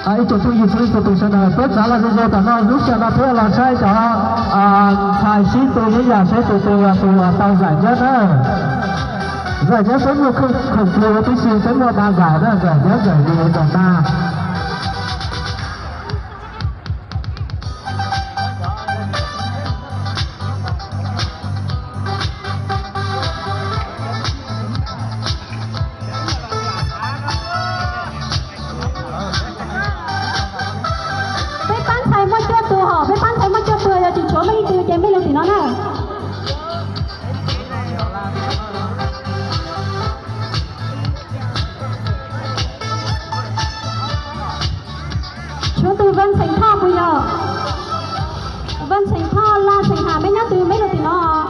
一种注意注意做动身的，不咋了，如果等到如果那不要老晒着才新ตัวนี้อย่าใช้ตัวเตาใหญ่เยอะนะใหญ่เยอะเป็นหมดคือตัวที่สี่เป็นหมดตาใหญ่นะใหญ่เยอะใหญ่ดีต่อตาVân Thành Tho bây giờ Vân Thành Tho la Thành Hà mấy nhá từ mấy lần thì nó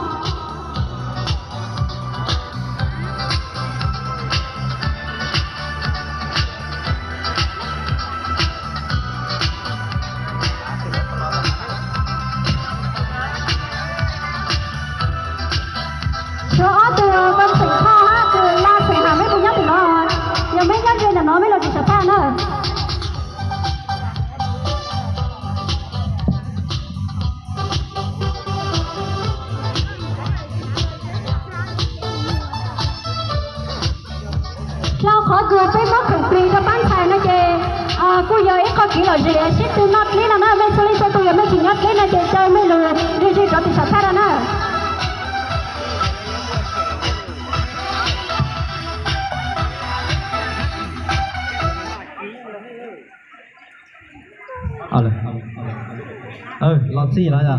chỗ từ Vân Thành Tho từ la Thành Hà mấy nhá thì nó giờ mấy nhá trên là nó mấy lần thì sắp tan nữaเราขอเกือบไปมอบถึงปีกับบ้านไทยนะเจกูยังก็กี่หล่อเจี๋ยชิดตัวนัดนี้นะไม่ใช่ลิซ่าตัวยังไม่ถึงนัดนี้นะเจใจไม่รู้เรื่องที่เราติดสัตว์นะเอาเลยรอบสี่แล้วจ้ะ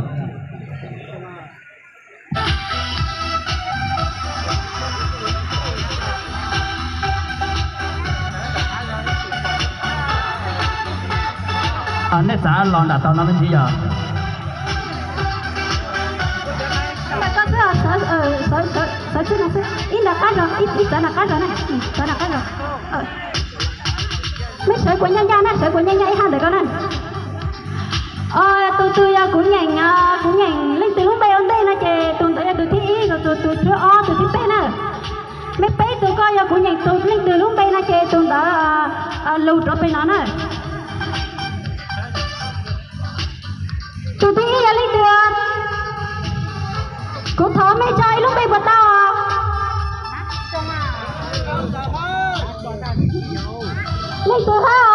nét xã lòn đặt tao nó bên gì giờ? Mà con cứ sợ chứ nó ít là cắt rồi, ít sợ là cắt rồi này, sợ là cắt rồi. Mấy sợ của nhanh này, sợ của nhanh ít hơn được con này. Tôi cũng nhành lên từ lúc bé ông đây là chè, tôi thi rồi tôi thi bé nè. Mấy bé tôi coi cũng nhành tôi lên từ lúc bé là chè, tôi đã lưu trở về nó nè. Tụi tôi ý lên được cô thở mấy chơi lúc bây bật tao lên từ ha